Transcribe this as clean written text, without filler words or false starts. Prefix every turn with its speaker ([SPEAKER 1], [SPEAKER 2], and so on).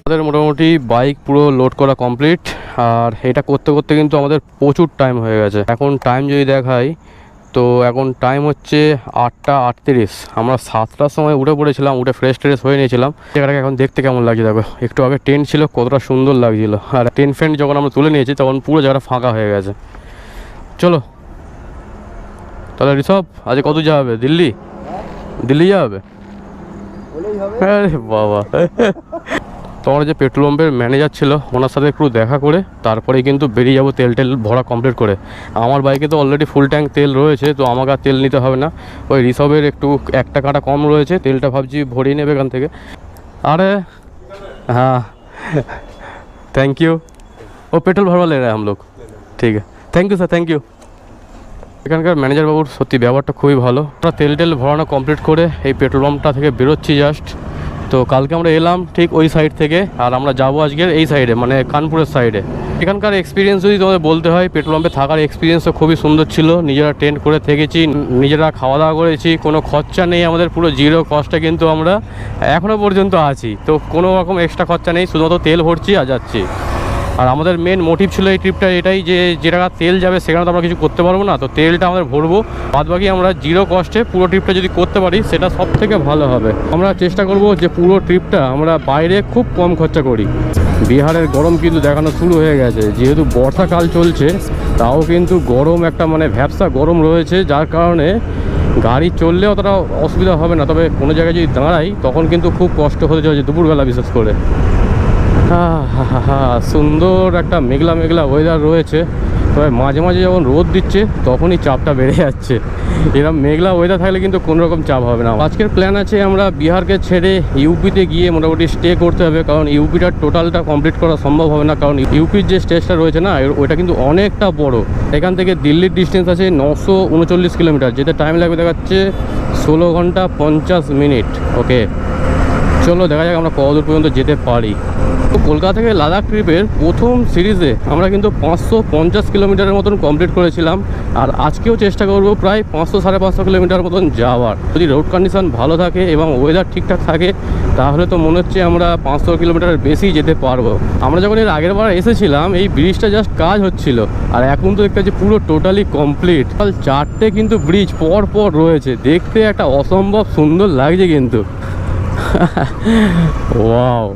[SPEAKER 1] আমাদের মোটামুটি বাইক পুরো লোড করা কমপ্লিট, আর এটা করতে করতে কিন্তু আমাদের প্রচুর টাইম হয়ে গেছে। এখন টাইম যদি দেখাই তো এখন টাইম হচ্ছে 8টা 38। আমরা 7টার সময় উঠে পড়েছিলাম, উঠে ফ্রেশ ট্রেশ হয়ে নিয়েছিলাম। জায়গাটাকে এখন দেখতে কেমন লাগছে দেখো, একটু আগে টেন্ট ছিল কতটা সুন্দর লাগছিল, আর টেন্ট ফ্রেন্ড যখন আমরা তুলে নিয়েছি তখন পুরো জায়গাটা ফাঁকা হয়ে গেছে। চলো তাহলে ঋষভ আজ কত যাবে? দিল্লি? দিল্লি যাবে? আরে বাবা তোমার যে পেট্রোল পাম্পের ম্যানেজার ছিল ওনার সাথে একটু দেখা করে তারপরে কিন্তু বেরিয়ে যাবো তেল টেল ভরা কমপ্লিট করে। আমার বাইকে তো অলরেডি ফুল ট্যাঙ্ক তেল রয়েছে, তো আমাকে আর তেল নিতে হবে না। ওই ঋষভের একটু একটা কাঁটা কম রয়েছে, তেলটা ভাবছি ভরিয়ে নেবে এখান থেকে। আরে হ্যাঁ থ্যাংক ইউ। ও পেট্রোল ভরवा ले रहे हैं हम लोग। ঠিক আছে, thank you sir, thank you. এখানকার ম্যানেজার বাবুর সত্যি ব্যবহারটা খুবই ভালো। আমরা তেল টেল ভরানো কমপ্লিট করে এই পেট্রোল পাম্পটা থেকে বেরোচ্ছি জাস্ট। তো কালকে আমরা এলাম ঠিক ওই সাইড থেকে, আর আমরা যাবো আজকের এই সাইডে মানে কানপুরের সাইডে। এখানকার এক্সপিরিয়েন্স যদি তোমাদের বলতে হয়, পেট্রোল পাম্পে থাকার এক্সপিরিয়েন্সও খুবই সুন্দর ছিল। নিজেরা টেন্ট করে থেকেছি, নিজেরা খাওয়া দাওয়া করেছি, কোনো খরচা নেই আমাদের, পুরো জিরো কস্টে কিন্তু আমরা এখনও পর্যন্ত আছি। তো কোনো রকম এক্সট্রা খরচা নেই, শুধুমাত্র তেল ভরছি আর যাচ্ছি। আর আমাদের মেন মোটিভ ছিল এই ট্রিপটা এটাই যে যে টাকা তেল যাবে সেখানে তো আমরা কিছু করতে পারবো না, তো তেলটা আমাদের ভরবো, বাদবাকি আমরা জিরো কস্টে পুরো ট্রিপটা যদি করতে পারি সেটা সব থেকে ভালো হবে। আমরা চেষ্টা করব যে পুরো ট্রিপটা আমরা বাইরে খুব কম খরচা করি। বিহারের গরম কিন্তু দেখানো শুরু হয়ে গেছে, যেহেতু বর্ষাকাল চলছে তাও কিন্তু গরম একটা মানে ভ্যাপসা গরম রয়েছে, যার কারণে গাড়ি চললে অতটা অসুবিধা হবে না, তবে কোনো জায়গায় যদি দাঁড়াই তখন কিন্তু খুব কষ্ট হতে চলেছে দুপুরবেলা বিশেষ করে। সুন্দর একটা মেঘলা মেঘলা ওয়েদার রয়েছে, তবে মাঝে মাঝে যখন রোদ দিচ্ছে তখনই চাপটা বেড়ে যাচ্ছে। এরকম মেঘলা ওয়েদার থাকলে কিন্তু কোনো রকম চাপ হবে না। আজকের প্ল্যান আছে আমরা বিহারকে ছেড়ে ইউপিতে গিয়ে মোটামুটি স্টে করতে হবে, কারণ ইউপিটার টোটালটা কমপ্লিট করা সম্ভব হবে না, কারণ ইউপির যে স্টেজটা রয়েছে না ওইটা কিন্তু অনেকটা বড়। এখান থেকে দিল্লির ডিস্টেন্স আছে 939 কিলোমিটার, যেতে টাইম লাগবে দেখাচ্ছে 16 ঘন্টা 50 মিনিট। ওকে চলো দেখা যাক আমরা কতদূর পর্যন্ত যেতে পারি। তো কলকাতা থেকে লাদাখ ট্রিপের প্রথম সিরিজে আমরা কিন্তু 550 কিলোমিটারের মতন কমপ্লিট করেছিলাম, আর আজকেও চেষ্টা করব প্রায় 500-550 কিলোমিটার মতন যাওয়ার। যদি রোড কন্ডিশন ভালো থাকে এবং ওয়েদার ঠিকঠাক থাকে তাহলে তো মনে হচ্ছে আমরা 500 কিলোমিটারের বেশি যেতে পারবো। আমরা যখন এর আগের বার এসেছিলাম এই ব্রিজটা জাস্ট কাজ হচ্ছিল, আর এখন তো দেখতে পুরো টোটালি কমপ্লিট। 4টে কিন্তু ব্রিজ পর পর রয়েছে, দেখতে একটা অসম্ভব সুন্দর লাগছে কিন্তু। ওয়াও